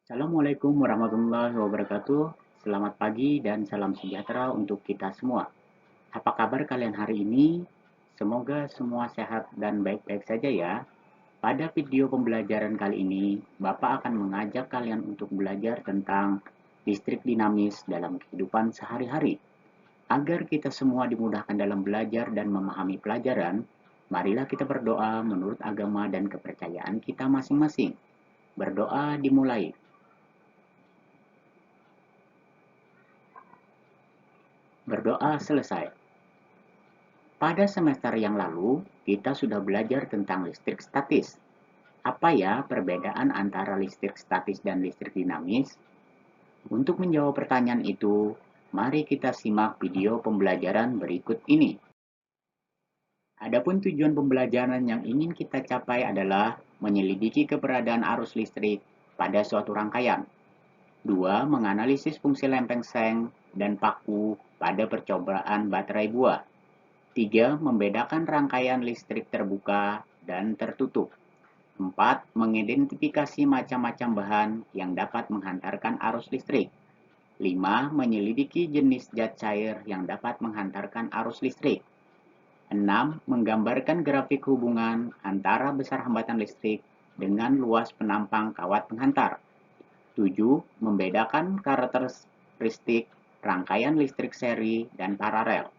Assalamualaikum warahmatullahi wabarakatuh. Selamat pagi dan salam sejahtera untuk kita semua. Apa kabar kalian hari ini? Semoga semua sehat dan baik-baik saja ya. Pada video pembelajaran kali ini, Bapak akan mengajak kalian untuk belajar tentang listrik dinamis dalam kehidupan sehari-hari. Agar kita semua dimudahkan dalam belajar dan memahami pelajaran, marilah kita berdoa menurut agama dan kepercayaan kita masing-masing. Berdoa dimulai. Berdoa selesai. Pada semester yang lalu, kita sudah belajar tentang listrik statis. Apa ya perbedaan antara listrik statis dan listrik dinamis? Untuk menjawab pertanyaan itu, mari kita simak video pembelajaran berikut ini. Adapun tujuan pembelajaran yang ingin kita capai adalah menyelidiki keberadaan arus listrik pada suatu rangkaian. 2. Menganalisis fungsi lempeng seng dan paku pada percobaan baterai buah. 3. Membedakan rangkaian listrik terbuka dan tertutup. 4. Mengidentifikasi macam-macam bahan yang dapat menghantarkan arus listrik. 5. Menyelidiki jenis zat cair yang dapat menghantarkan arus listrik. 6. Menggambarkan grafik hubungan antara besar hambatan listrik dengan luas penampang kawat penghantar. 7. Membedakan karakteristik rangkaian listrik seri dan paralel.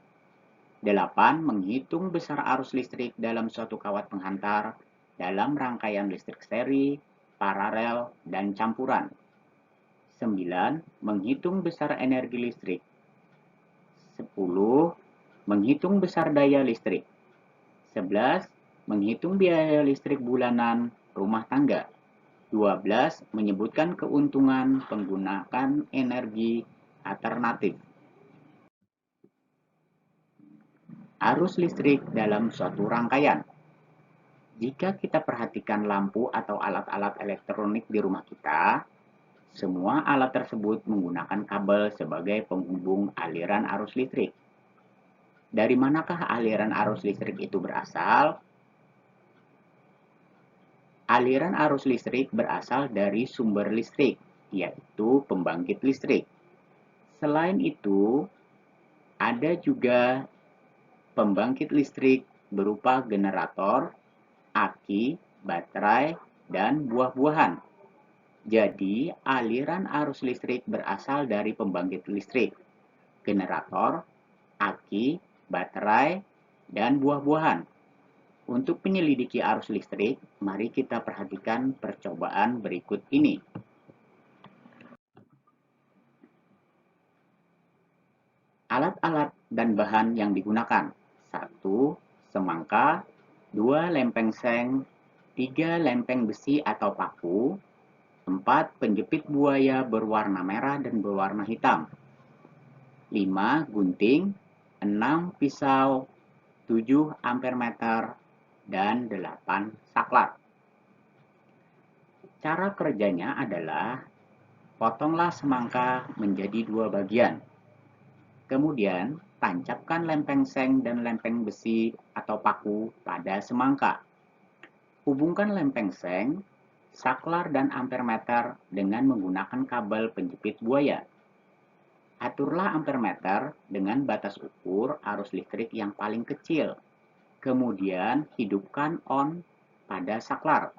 8. Menghitung besar arus listrik dalam suatu kawat penghantar dalam rangkaian listrik seri, paralel, dan campuran. 9. Menghitung besar energi listrik. 10. Menghitung besar daya listrik. 11. Menghitung biaya listrik bulanan rumah tangga. 12. Menyebutkan keuntungan penggunaan energi alternatif. Arus listrik dalam suatu rangkaian. Jika kita perhatikan lampu atau alat-alat elektronik di rumah kita, semua alat tersebut menggunakan kabel sebagai penghubung aliran arus listrik. Dari manakah aliran arus listrik itu berasal? Aliran arus listrik berasal dari sumber listrik, yaitu pembangkit listrik. Selain itu, ada juga pembangkit listrik berupa generator, aki, baterai, dan buah-buahan. Jadi, aliran arus listrik berasal dari pembangkit listrik, generator, aki, baterai, dan buah-buahan. Untuk menyelidiki arus listrik, mari kita perhatikan percobaan berikut ini. Alat-alat dan bahan yang digunakan. 1. Semangka. 2. Lempeng seng. 3. Lempeng besi atau paku. 4. Penjepit buaya berwarna merah dan berwarna hitam. 5. Gunting. 6. Pisau. 7. Ampermeter. Dan 8. Saklar. Cara kerjanya adalah potonglah semangka menjadi 2 bagian. Kemudian, tancapkan lempeng seng dan lempeng besi atau paku pada semangka. Hubungkan lempeng seng, saklar dan ampermeter dengan menggunakan kabel penjepit buaya. Aturlah ampermeter dengan batas ukur arus listrik yang paling kecil. Kemudian, hidupkan on pada saklar.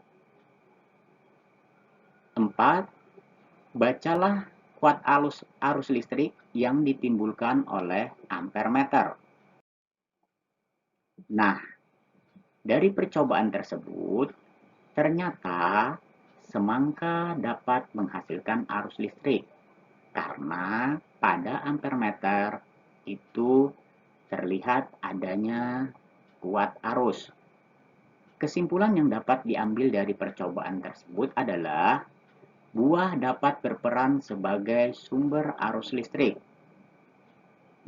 4. Bacalah kuat arus listrik yang ditimbulkan oleh ampermeter. Nah, dari percobaan tersebut, ternyata semangka dapat menghasilkan arus listrik karena pada ampermeter itu terlihat adanya kuat arus. Kesimpulan yang dapat diambil dari percobaan tersebut adalah buah dapat berperan sebagai sumber arus listrik.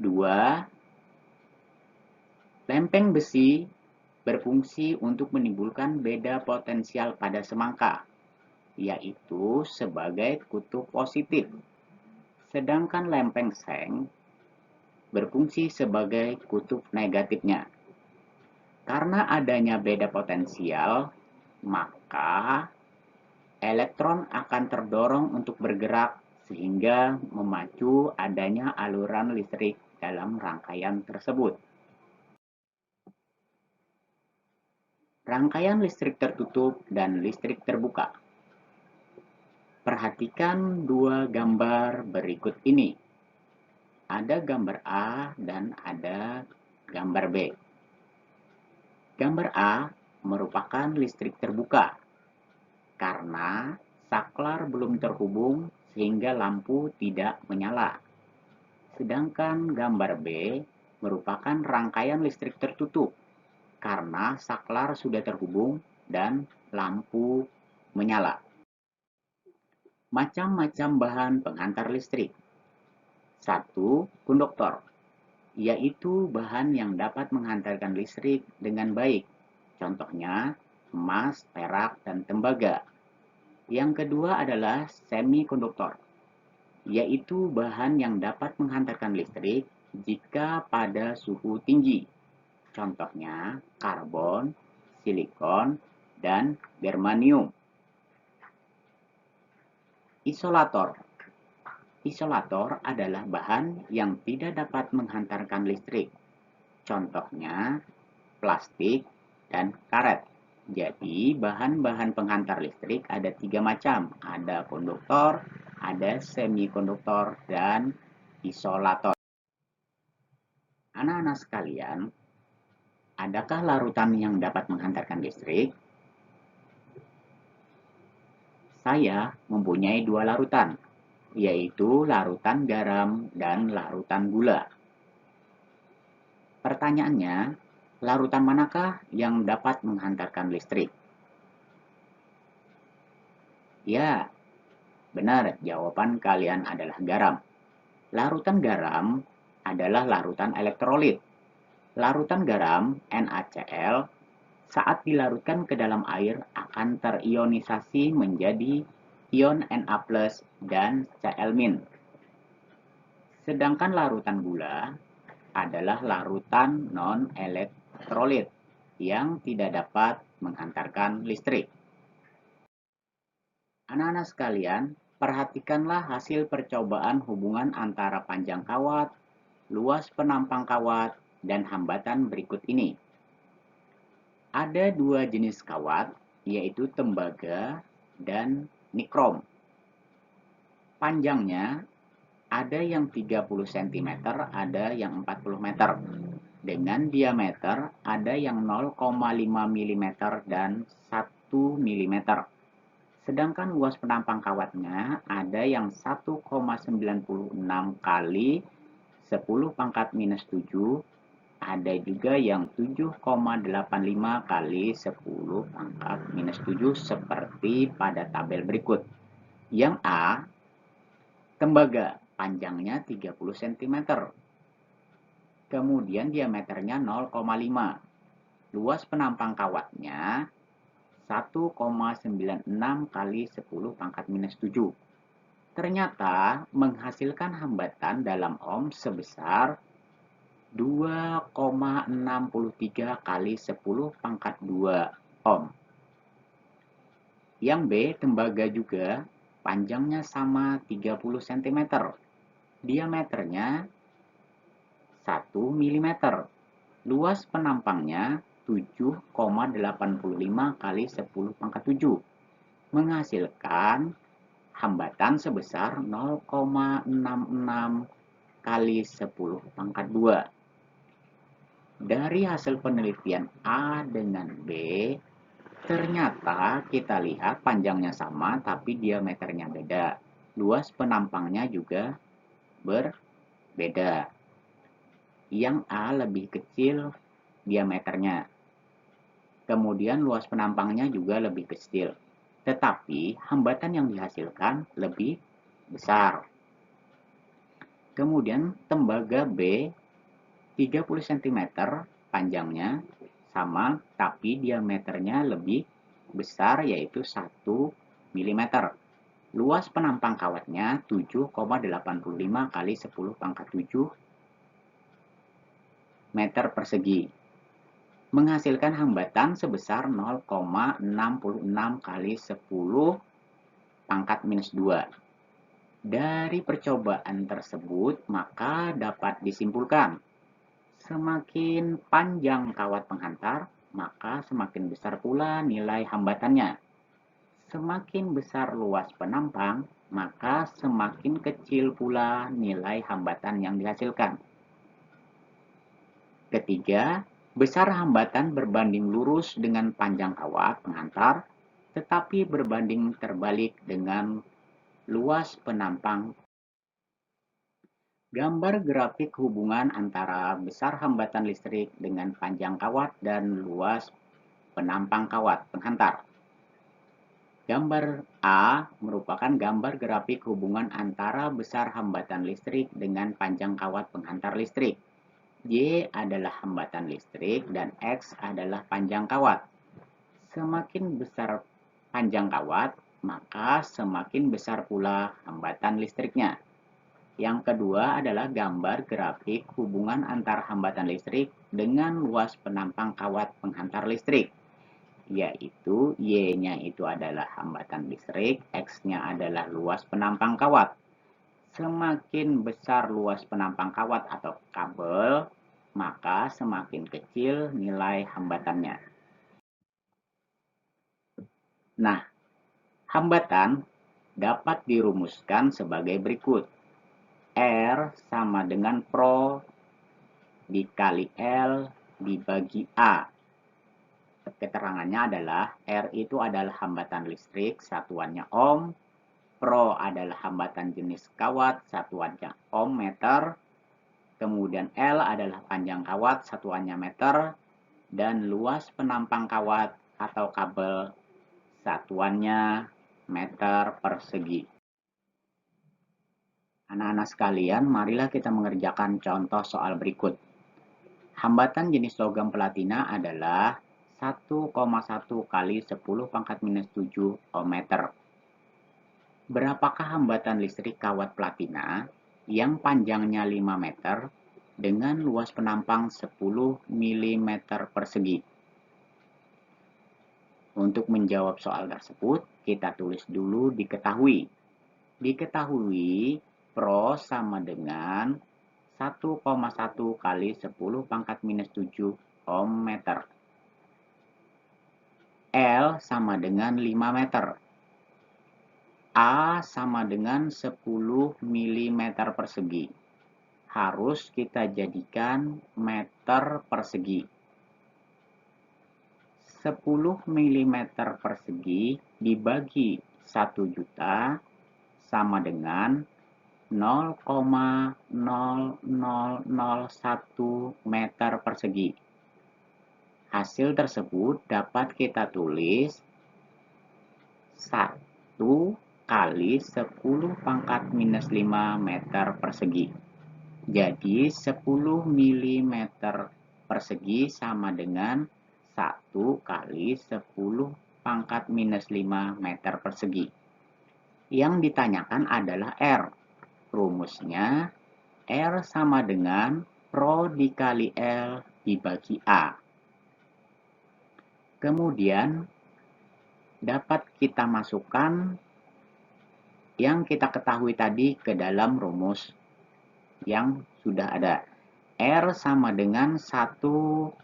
2. Lempeng besi berfungsi untuk menimbulkan beda potensial pada semangka, yaitu sebagai kutub positif. Sedangkan lempeng seng berfungsi sebagai kutub negatifnya. Karena adanya beda potensial, maka Elektron akan terdorong untuk bergerak sehingga memacu adanya aliran listrik dalam rangkaian tersebut. Rangkaian listrik tertutup dan listrik terbuka. Perhatikan dua gambar berikut ini. Ada gambar A dan ada gambar B. Gambar A merupakan listrik terbuka karena saklar belum terhubung sehingga lampu tidak menyala. Sedangkan gambar B merupakan rangkaian listrik tertutup karena saklar sudah terhubung dan lampu menyala. Macam-macam bahan penghantar listrik. 1. Konduktor, yaitu bahan yang dapat menghantarkan listrik dengan baik. Contohnya, emas, perak, dan tembaga. Yang kedua adalah semikonduktor, yaitu bahan yang dapat menghantarkan listrik jika pada suhu tinggi. Contohnya, karbon, silikon, dan germanium. Isolator. Isolator adalah bahan yang tidak dapat menghantarkan listrik. Contohnya, plastik dan karet. Jadi, bahan-bahan penghantar listrik ada 3 macam. Ada konduktor, ada semikonduktor, dan isolator. Anak-anak sekalian, adakah larutan yang dapat menghantarkan listrik? Saya mempunyai 2 larutan, yaitu larutan garam dan larutan gula. Pertanyaannya, larutan manakah yang dapat menghantarkan listrik? Ya, benar, jawaban kalian adalah garam. Larutan garam adalah larutan elektrolit. Larutan garam, NaCl, saat dilarutkan ke dalam air akan terionisasi menjadi ion Na+ dan Cl-. Sedangkan larutan gula adalah larutan non-elektrolit yang tidak dapat menghantarkan listrik. Anak-anak sekalian, perhatikanlah hasil percobaan hubungan antara panjang kawat, luas penampang kawat, dan hambatan berikut ini. Ada 2 jenis kawat, yaitu tembaga dan nikrom. Panjangnya ada yang 30 cm, ada yang 40 meter. Dengan diameter ada yang 0,5 mm dan 1 mm. Sedangkan luas penampang kawatnya ada yang 1,96 kali 10⁻⁻⁷, ada juga yang 7,85 kali 10⁻⁷ seperti pada tabel berikut. Yang A, tembaga, panjangnya 30 cm. Kemudian diameternya 0,5. Luas penampang kawatnya 1,96 kali 10⁻⁷. Ternyata menghasilkan hambatan dalam ohm sebesar 2,63 kali 10⁻²⁰ ohm. Yang B, tembaga juga, panjangnya sama 30 cm. Diameternya 1 mm. Luas penampangnya 7,85 kali 10⁻⁷. Menghasilkan hambatan sebesar 0,66 kali 10⁻². Dari hasil penelitian A dengan B, ternyata kita lihat panjangnya sama tapi diameternya beda. Luas penampangnya juga berbeda. Yang A lebih kecil diameternya. Kemudian luas penampangnya juga lebih kecil. Tetapi hambatan yang dihasilkan lebih besar. Kemudian tembaga B 30 cm panjangnya sama tapi diameternya lebih besar yaitu 1 mm. Luas penampang kawatnya 7,85 kali 10⁻⁷ meter persegi. Menghasilkan hambatan sebesar 0,66 kali 10 pangkat minus 2. Dari percobaan tersebut, maka dapat disimpulkan, semakin panjang kawat penghantar, maka semakin besar pula nilai hambatannya. Semakin besar luas penampang, maka semakin kecil pula nilai hambatan yang dihasilkan. Ketiga, besar hambatan berbanding lurus dengan panjang kawat penghantar, tetapi berbanding terbalik dengan luas penampang. Gambar grafik hubungan antara besar hambatan listrik dengan panjang kawat dan luas penampang kawat penghantar. Gambar A merupakan gambar grafik hubungan antara besar hambatan listrik dengan panjang kawat penghantar listrik. Y adalah hambatan listrik dan X adalah panjang kawat. Semakin besar panjang kawat, maka semakin besar pula hambatan listriknya. Yang kedua adalah gambar grafik hubungan antara hambatan listrik dengan luas penampang kawat penghantar listrik. Yaitu Y-nya itu adalah hambatan listrik, X-nya adalah luas penampang kawat. Semakin besar luas penampang kawat atau kabel, maka semakin kecil nilai hambatannya. Nah, hambatan dapat dirumuskan sebagai berikut. R sama dengan Pro dikali L dibagi A. Keterangannya adalah R itu adalah hambatan listrik, satuannya ohm. Pro adalah hambatan jenis kawat, satuannya ohm meter. Kemudian L adalah panjang kawat, satuannya meter. Dan luas penampang kawat atau kabel, satuannya meter persegi. Anak-anak sekalian, marilah kita mengerjakan contoh soal berikut. Hambatan jenis logam platina adalah 1,1 kali 10 pangkat minus 7 ohm meter. Berapakah hambatan listrik kawat platina yang panjangnya 5 meter dengan luas penampang 10 mm persegi? Untuk menjawab soal tersebut, kita tulis dulu diketahui. Diketahui Pro sama dengan 1,1 kali 10 pangkat minus 7 ohm meter. L sama dengan 5 meter. A sama dengan 10 mm persegi. Harus kita jadikan meter persegi. 10 mm persegi dibagi 1 juta sama dengan 0,0001 meter persegi. Hasil tersebut dapat kita tulis 1 kali 10 pangkat minus 5 meter persegi. Jadi 10 mm persegi sama dengan 1 kali 10 pangkat minus 5 meter persegi. Yang ditanyakan adalah R. Rumusnya R sama dengan Pro dikali L dibagi A. Kemudian dapat kita masukkan yang kita ketahui tadi ke dalam rumus yang sudah ada. R sama dengan 1,1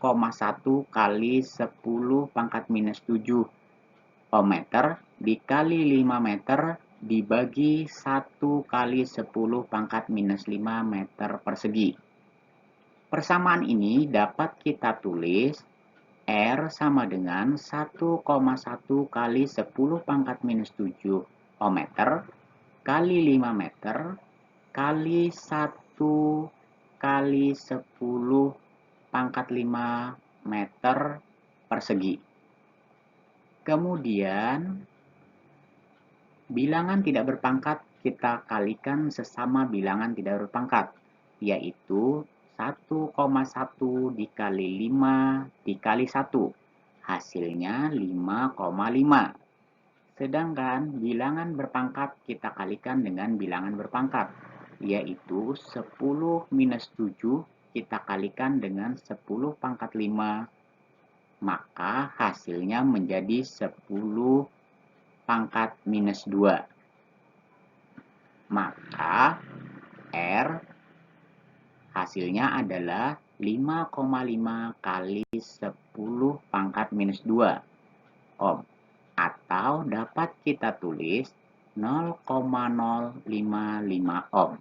kali 10 pangkat minus 7 ohm meter dikali 5 meter dibagi 1 kali 10 pangkat minus 5 meter persegi. Persamaan ini dapat kita tulis R sama dengan 1,1 kali 10 pangkat minus 7 ohm meter kali 5 meter kali 1 kali 10 pangkat 5 meter persegi. Kemudian, bilangan tidak berpangkat kita kalikan sesama bilangan tidak berpangkat, yaitu 1,1 dikali 5 dikali 1. Hasilnya 5,5. Sedangkan bilangan berpangkat kita kalikan dengan bilangan berpangkat, yaitu 10 minus 7 kita kalikan dengan 10 pangkat 5. Maka hasilnya menjadi 10 pangkat minus 2. Maka R hasilnya adalah 5,5 kali 10 pangkat minus 2 ohm. Atau dapat kita tulis 0,055 ohm.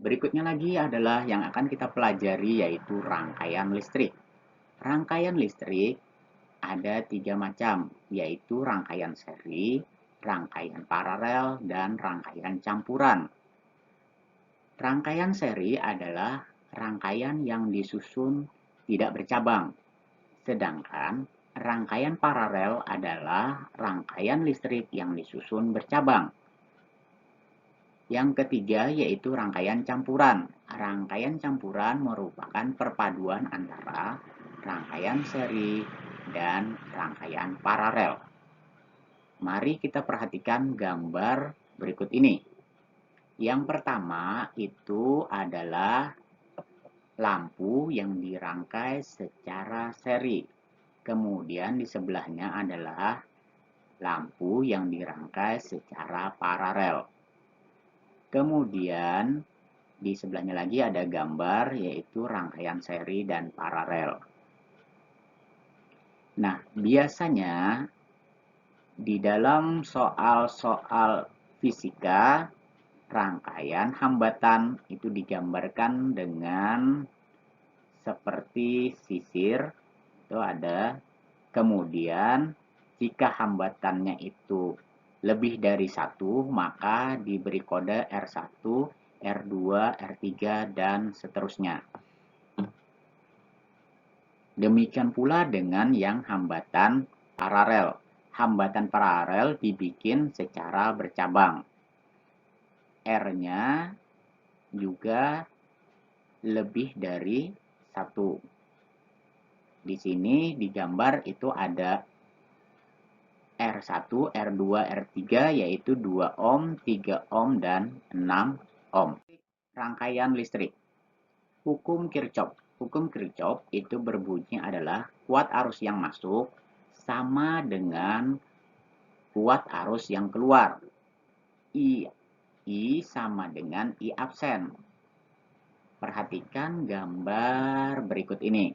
Berikutnya lagi adalah yang akan kita pelajari yaitu rangkaian listrik. Rangkaian listrik ada 3 macam, yaitu rangkaian seri, rangkaian paralel, dan rangkaian campuran. Rangkaian seri adalah rangkaian yang disusun tidak bercabang, sedangkan rangkaian paralel adalah rangkaian listrik yang disusun bercabang. Yang ketiga yaitu rangkaian campuran. Rangkaian campuran merupakan perpaduan antara rangkaian seri dan rangkaian paralel. Mari kita perhatikan gambar berikut ini. Yang pertama itu adalah lampu yang dirangkai secara seri. Kemudian di sebelahnya adalah lampu yang dirangkai secara paralel. Kemudian di sebelahnya lagi ada gambar yaitu rangkaian seri dan paralel. Nah, biasanya di dalam soal-soal fisika, rangkaian hambatan itu digambarkan dengan seperti sisir, itu ada. Kemudian, jika hambatannya itu lebih dari 1, maka diberi kode R1, R2, R3, dan seterusnya. Demikian pula dengan yang hambatan paralel. Hambatan paralel dibikin secara bercabang. R-nya juga lebih dari 1. Di sini digambar itu ada R1, R2, R3 yaitu 2 ohm, 3 ohm, dan 6 ohm. Rangkaian listrik. Hukum Kirchhoff. Hukum Kirchhoff itu berbunyi adalah kuat arus yang masuk sama dengan kuat arus yang keluar. I sama dengan I absen. Perhatikan gambar berikut ini.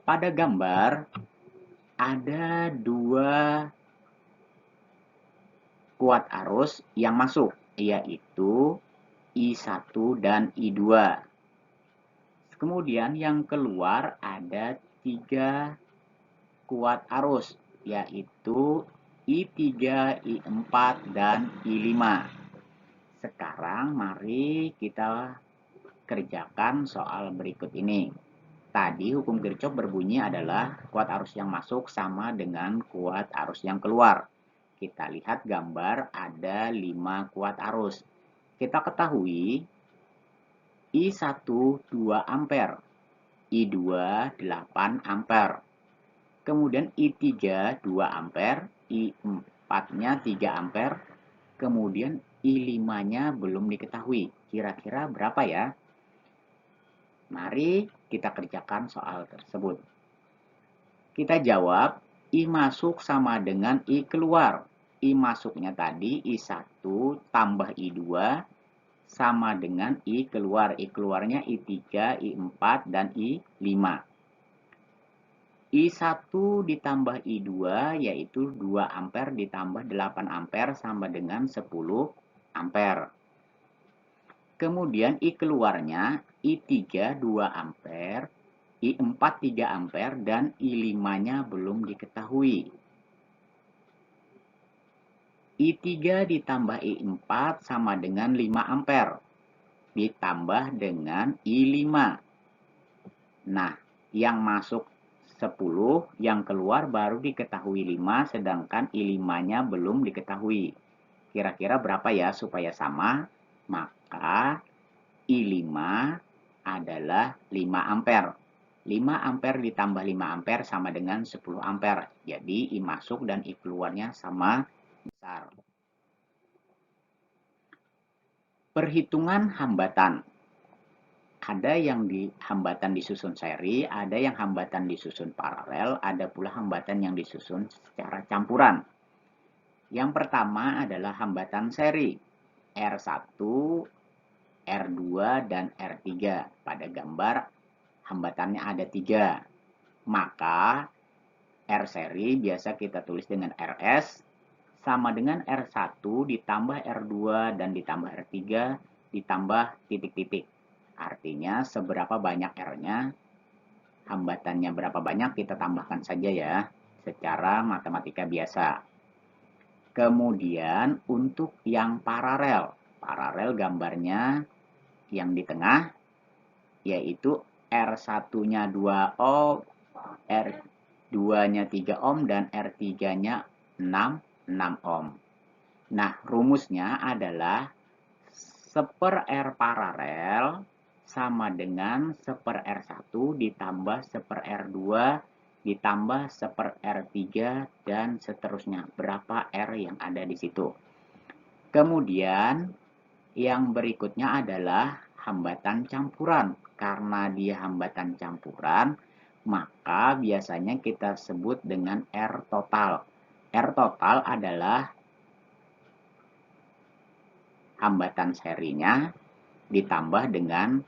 Pada gambar ada 2 kuat arus yang masuk, yaitu I1 dan I2. Kemudian yang keluar ada 3 kuat arus, yaitu I3, I4, dan I5. Sekarang mari kita kerjakan soal berikut ini. Tadi hukum Kirchhoff berbunyi adalah kuat arus yang masuk sama dengan kuat arus yang keluar. Kita lihat gambar ada 5 kuat arus. Kita ketahui I1 2 ampere, I2 8 ampere. Kemudian I3 2 ampere, I4-nya 3 ampere. Kemudian I5-nya belum diketahui. Kira-kira berapa ya? Mari kita kerjakan soal tersebut. Kita jawab, I masuk sama dengan I keluar. I masuknya tadi I1 tambah I2 sama dengan I keluar. I keluarnya I3, I4, dan I5. I1 ditambah I2 yaitu 2 ampere ditambah 8 ampere sama dengan 10 ampere. Kemudian I keluarnya I3 2 ampere, I4 3 ampere, dan I5-nya belum diketahui. I3 ditambah I4 sama dengan 5 ampere, ditambah dengan I5. Nah, yang masuk 10, yang keluar baru diketahui 5, sedangkan I5-nya belum diketahui. Kira-kira berapa ya supaya sama? Maka I5 adalah 5 ampere. 5 ampere ditambah 5 ampere sama dengan 10 ampere. Jadi I masuk dan I keluarnya sama besar. Perhitungan hambatan. Ada yang hambatan disusun seri, ada yang hambatan disusun paralel, ada pula hambatan yang disusun secara campuran. Yang pertama adalah hambatan seri, R1, R2, dan R3. Pada gambar, hambatannya ada 3. Maka, R seri biasa kita tulis dengan RS, sama dengan R1 ditambah R2 dan ditambah R3 ditambah titik-titik. Artinya seberapa banyak R-nya, hambatannya berapa banyak kita tambahkan saja ya, secara matematika biasa. Kemudian untuk yang paralel gambarnya yang di tengah, yaitu R1-nya 2 ohm, R2-nya 3 ohm, dan R3-nya 6 ohm. Nah, rumusnya adalah 1/R paralel sama dengan 1/R1 ditambah 1/R2 ditambah 1/R3 dan seterusnya. Berapa R yang ada di situ. Kemudian yang berikutnya adalah hambatan campuran. Karena dia hambatan campuran, maka biasanya kita sebut dengan R total. R total adalah hambatan serinya ditambah dengan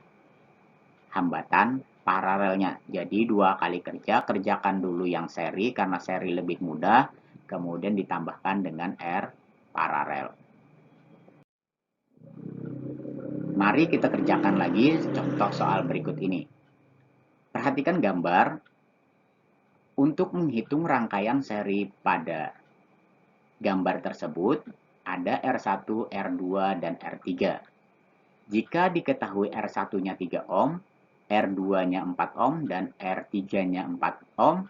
hambatan paralelnya. Jadi 2 kali kerja, kerjakan dulu yang seri karena seri lebih mudah, kemudian ditambahkan dengan R paralel. Mari kita kerjakan lagi contoh soal berikut ini. Perhatikan gambar. Untuk menghitung rangkaian seri pada gambar tersebut, ada R1, R2, dan R3. Jika diketahui R1-nya 3 ohm, R2-nya 4 ohm, dan R3-nya 4 ohm,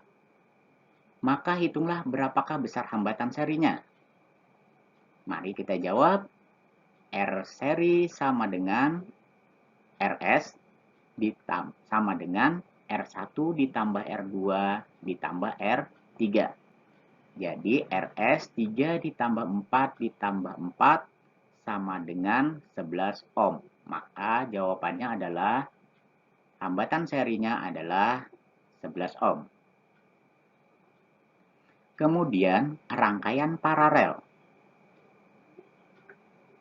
maka hitunglah berapakah besar hambatan serinya. Mari kita jawab. R seri sama dengan RS sama dengan R1 ditambah R2 ditambah R3. Jadi RS 3 ditambah 4 ditambah 4 sama dengan 11 ohm. Maka jawabannya adalah hambatan serinya adalah 11 ohm. Kemudian rangkaian paralel.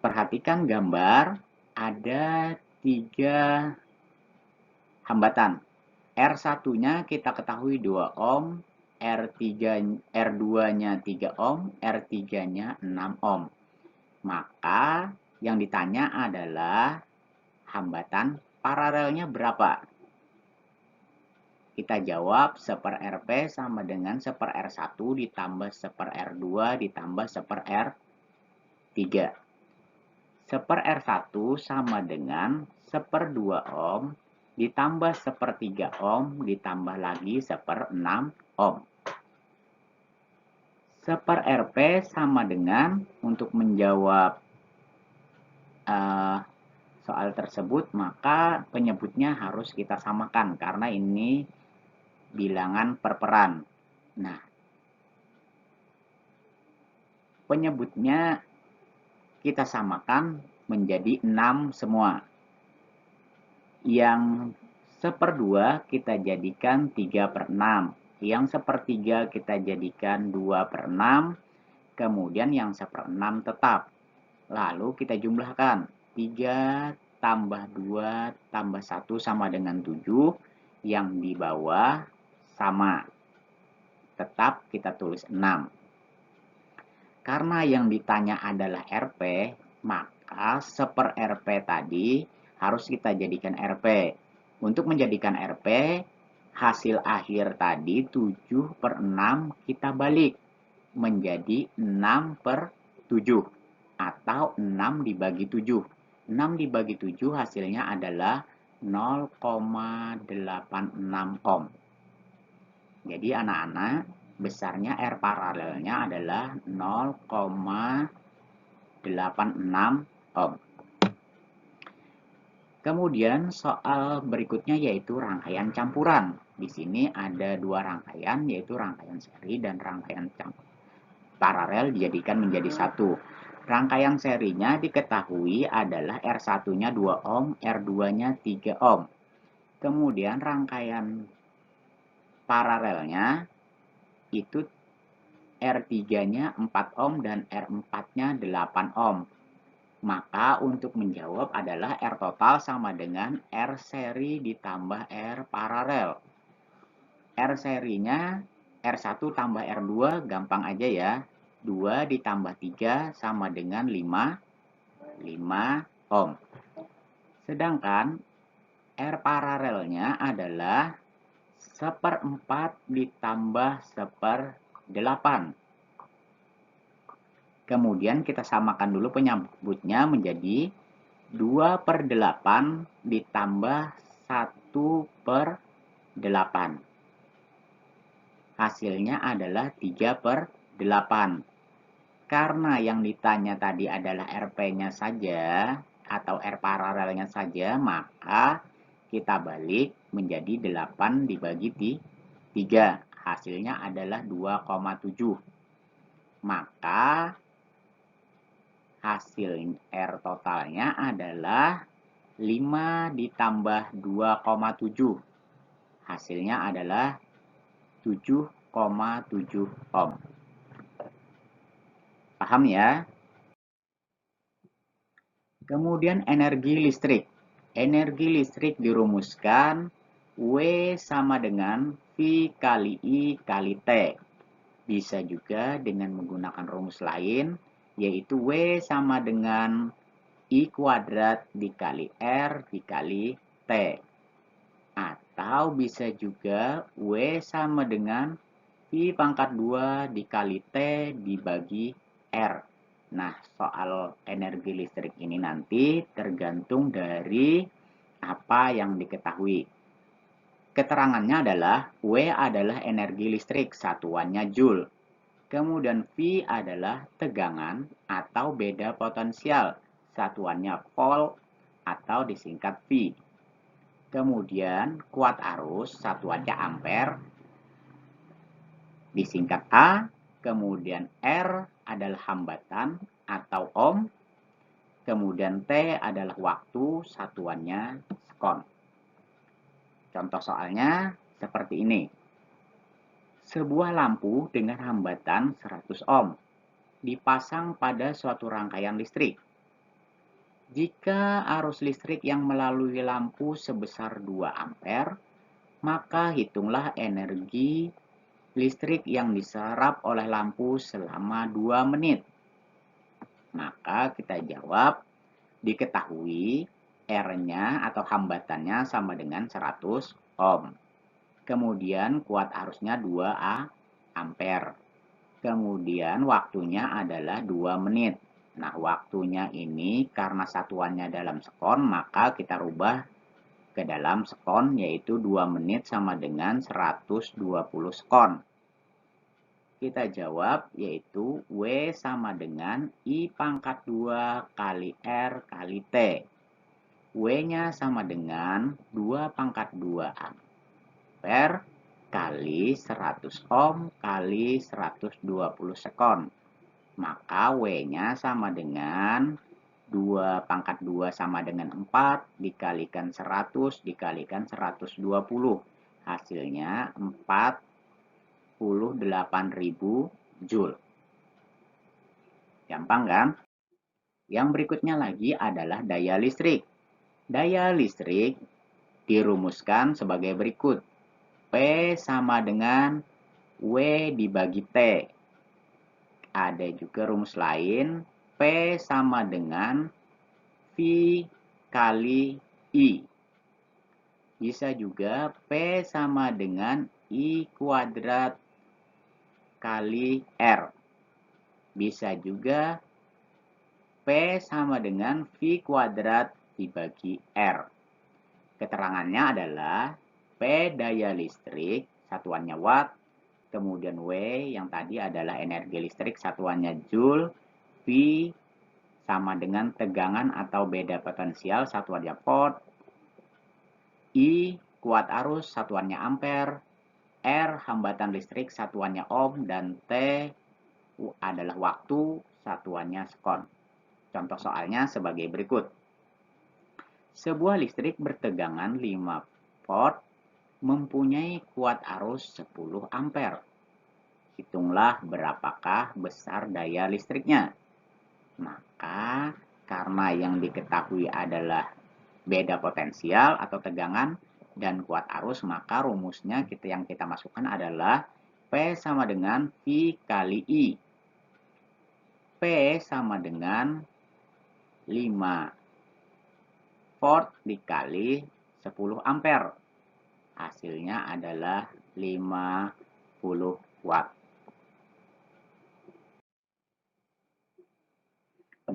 Perhatikan gambar, ada 3 hambatan. R1-nya kita ketahui 2 ohm, R2-nya 3 ohm, R3-nya 6 ohm. Maka yang ditanya adalah hambatan paralelnya berapa? Kita jawab 1/Rp sama dengan 1/R1 ditambah 1/R2 ditambah 1/R3. 1/R1 sama dengan 1/2 ohm ditambah 1/3 ohm ditambah lagi 1/6 ohm. 1/Rp sama dengan, untuk menjawab soal tersebut, maka penyebutnya harus kita samakan karena ini bilangan perperan. Nah, penyebutnya kita samakan menjadi 6 semua. Yang 1/2 kita jadikan 3/6. Yang 1/3 kita jadikan 2/6. Kemudian yang 1/6 tetap. Lalu kita jumlahkan. 3 tambah 2 tambah 1 sama dengan 7. Yang di bawah sama. Tetap kita tulis 6. Karena yang ditanya adalah Rp, maka 1/Rp tadi harus kita jadikan Rp. Untuk menjadikan Rp, hasil akhir tadi 7/6 kita balik menjadi 6/7 atau 6 dibagi 7. 6 dibagi 7 hasilnya adalah 0,86 ohm. Jadi anak-anak, besarnya R paralelnya adalah 0,86 ohm. Kemudian soal berikutnya yaitu rangkaian campuran. Di sini ada 2 rangkaian, yaitu rangkaian seri dan rangkaian paralel dijadikan menjadi 1. Rangkaian serinya diketahui adalah R1-nya 2 ohm, R2-nya 3 ohm. Kemudian rangkaian paralelnya itu R3-nya 4 ohm dan R4-nya 8 ohm. Maka untuk menjawab adalah R total sama dengan R seri ditambah R paralel. R serinya R1 tambah R2 gampang aja ya. 2 ditambah 3 sama dengan 5 ohm. Sedangkan R paralelnya adalah 1/4 ditambah 1/8. Kemudian kita samakan dulu penyebutnya menjadi 2/8 ditambah 1/8. Hasilnya adalah 3/8. Karena yang ditanya tadi adalah RP-nya saja atau R paralelnya saja, maka kita balik menjadi 8 dibagi 3. Hasilnya adalah 2,7. Maka hasil R totalnya adalah 5 ditambah 2,7. Hasilnya adalah 7,7 ohm. Paham ya? Kemudian energi listrik. Energi listrik dirumuskan W sama dengan V kali I kali T. Bisa juga dengan menggunakan rumus lain, yaitu W sama dengan I kuadrat dikali R dikali T. Atau bisa juga W sama dengan V pangkat 2 dikali T dibagi R. Nah, soal energi listrik ini nanti tergantung dari apa yang diketahui. Keterangannya adalah W adalah energi listrik, satuannya Joule. Kemudian V adalah tegangan atau beda potensial, satuannya volt atau disingkat V. Kemudian kuat arus, satuannya ampere, disingkat A. Kemudian R adalah hambatan atau ohm. Kemudian T adalah waktu, satuannya sekon. Contoh soalnya seperti ini. Sebuah lampu dengan hambatan 100 ohm dipasang pada suatu rangkaian listrik. Jika arus listrik yang melalui lampu sebesar 2 ampere, maka hitunglah energi listrik yang diserap oleh lampu selama 2 menit. Maka kita jawab, diketahui R-nya atau hambatannya sama dengan 100 ohm. Kemudian kuat arusnya 2 ampere. Kemudian waktunya adalah 2 menit. Nah, waktunya ini karena satuannya dalam sekon, maka kita rubah ke dalam sekon, yaitu 2 menit sama dengan 120 sekon. Kita jawab, yaitu W sama dengan I pangkat 2 kali R kali T. W-nya sama dengan 2 pangkat 2 ampere kali 100 ohm kali 120 sekon. Maka W-nya sama dengan 2 pangkat 2 sama dengan 4 dikalikan 100 dikalikan 120. Hasilnya 48.000 Joule. Gampang kan? Yang berikutnya lagi adalah daya listrik. Daya listrik dirumuskan sebagai berikut. P sama dengan W dibagi T. Ada juga rumus lain, P sama dengan V kali I. Bisa juga P sama dengan I kuadrat kali R. Bisa juga P sama dengan V kuadrat dibagi R. Keterangannya adalah P daya listrik, satuannya watt. Kemudian W yang tadi adalah energi listrik, satuannya Joule. V sama dengan tegangan atau beda potensial, satuannya volt. I kuat arus, satuannya ampere. R hambatan listrik, satuannya ohm. Dan T adalah waktu, satuannya sekon. Contoh soalnya sebagai berikut. Sebuah listrik bertegangan 5 volt mempunyai kuat arus 10 ampere. Hitunglah berapakah besar daya listriknya. Maka karena yang diketahui adalah beda potensial atau tegangan dan kuat arus, maka rumusnya yang kita masukkan adalah P sama dengan V kali I. P sama dengan 5 volt dikali 10 ampere. Hasilnya adalah 50 watt.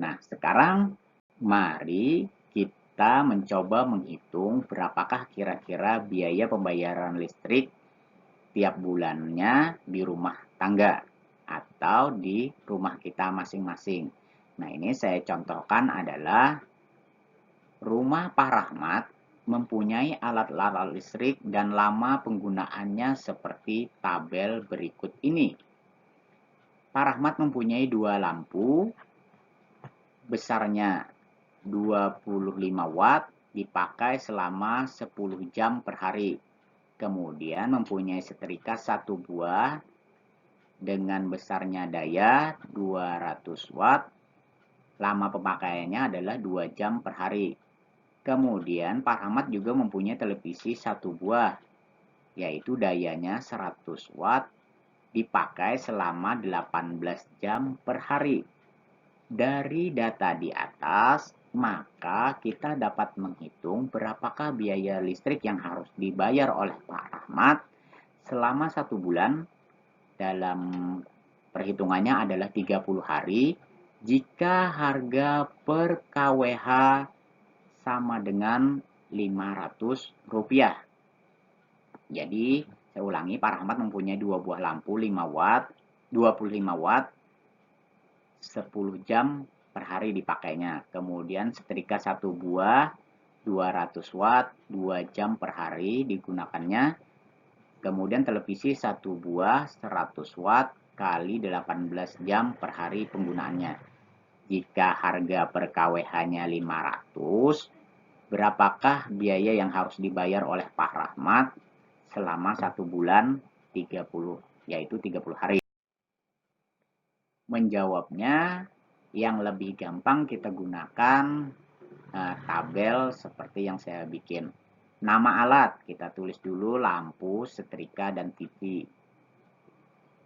Nah, sekarang mari kita mencoba menghitung berapakah kira-kira biaya pembayaran listrik tiap bulannya di rumah tangga atau di rumah kita masing-masing. Nah, ini saya contohkan adalah rumah Pak Rahmat mempunyai alat-alat listrik dan lama penggunaannya seperti tabel berikut ini. Pak Rahmat mempunyai 2 lampu besarnya 25 watt dipakai selama 10 jam per hari. Kemudian mempunyai setrika 1 buah dengan besarnya daya 200 watt. Lama pemakaiannya adalah 2 jam per hari. Kemudian Pak Rahmat juga mempunyai televisi 1 buah, yaitu dayanya 100 watt dipakai selama 18 jam per hari. Dari data di atas, maka kita dapat menghitung berapakah biaya listrik yang harus dibayar oleh Pak Rahmat selama 1 bulan. Dalam perhitungannya adalah 30 hari jika harga per kWh sama dengan Rp500. Jadi, saya ulangi, Pak Rahmat mempunyai 2 buah lampu 5 watt, 25 watt, 10 jam per hari dipakainya. Kemudian setrika 1 buah 200 watt, 2 jam per hari digunakannya. Kemudian televisi 1 buah 100 watt kali 18 jam per hari penggunaannya. Jika harga per kWh-nya 500, berapakah biaya yang harus dibayar oleh Pak Rahmat selama 1 bulan 30, yaitu 30 hari? Menjawabnya yang lebih gampang kita gunakan tabel seperti yang saya bikin. Nama alat kita tulis dulu lampu, setrika, dan TV.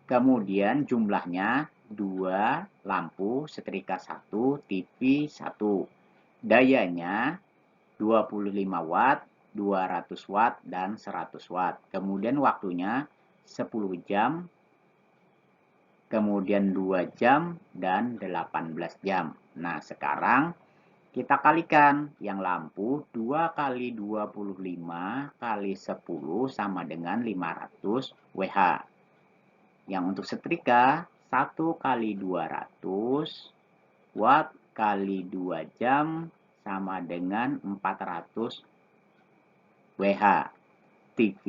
Kemudian jumlahnya 2 lampu, setrika 1, TV 1. Dayanya 25 watt, 200 watt, dan 100 watt. Kemudian waktunya 10 jam, kemudian 2 jam, dan 18 jam. Nah, sekarang kita kalikan. Yang lampu 2 kali 25 kali 10 sama dengan 500 Wh. Yang untuk setrika 1 kali 200 watt kali 2 jam sama dengan 400 Wh. TV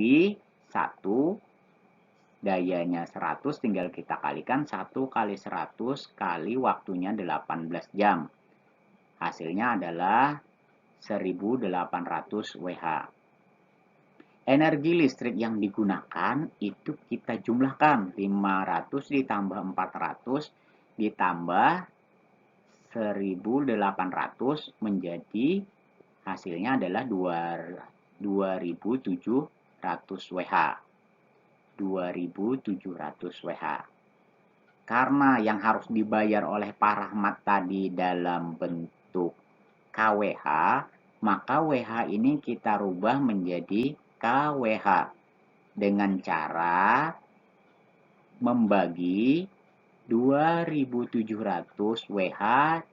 1 dayanya 100, tinggal kita kalikan 1 kali 100 kali waktunya 18 jam. Hasilnya adalah 1800 Wh. Energi listrik yang digunakan itu kita jumlahkan. 500 ditambah 400 ditambah 1800 menjadi hasilnya adalah 2700 Wh. 2700 Wh. Karena yang harus dibayar oleh Pak Rahmat tadi dalam bentuk kWh, maka Wh ini kita rubah menjadi kWh dengan cara membagi 2700 Wh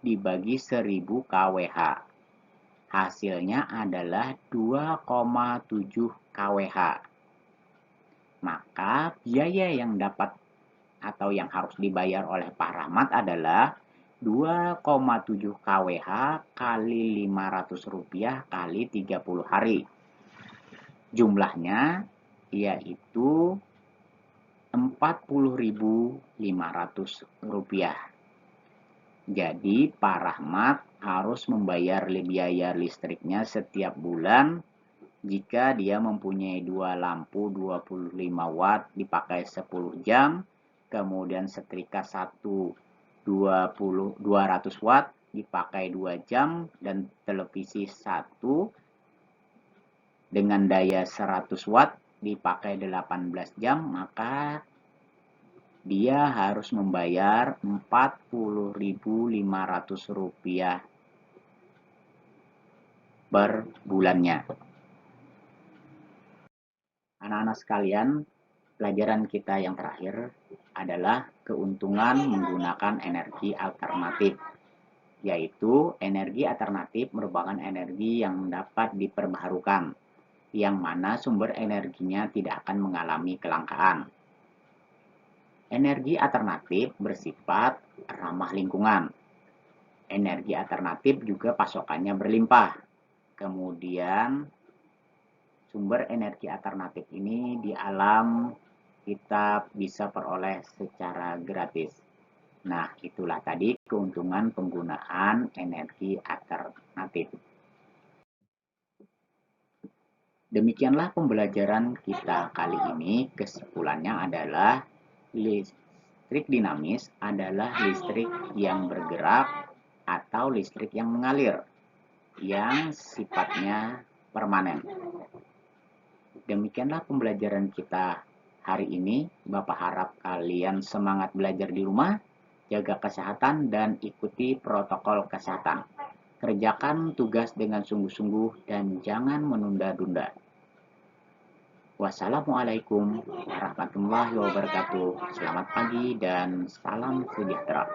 dibagi 1000 kWh. Hasilnya adalah 2,7 kWh. Maka biaya yang dapat atau yang harus dibayar oleh Pak Rahmat adalah 2,7 kWh kali Rp500 kali 30 hari. Jumlahnya yaitu Rp40.500. Jadi Pak Rahmat harus membayar biaya listriknya setiap bulan Jika dia mempunyai dua lampu 25 watt dipakai 10 jam, kemudian setrika 200 watt dipakai 2 jam, dan televisi 1 dengan daya 100 watt dipakai 18 jam, maka dia harus membayar Rp40.500 per bulannya. Anak-anak sekalian, pelajaran kita yang terakhir adalah keuntungan menggunakan energi alternatif, yaitu energi alternatif merupakan energi yang dapat diperbaharukan, yang mana sumber energinya tidak akan mengalami kelangkaan. Energi alternatif bersifat ramah lingkungan. Energi alternatif juga pasokannya berlimpah. Kemudian sumber energi alternatif ini di alam kita bisa peroleh secara gratis. Nah, itulah tadi keuntungan penggunaan energi alternatif. Demikianlah pembelajaran kita kali ini. Kesimpulannya adalah listrik dinamis adalah listrik yang bergerak atau listrik yang mengalir, yang sifatnya permanen. Demikianlah pembelajaran kita hari ini. Bapak harap kalian semangat belajar di rumah, jaga kesehatan, dan ikuti protokol kesehatan. Kerjakan tugas dengan sungguh-sungguh dan jangan menunda-nunda. Wassalamualaikum warahmatullahi wabarakatuh. Selamat pagi dan salam sejahtera.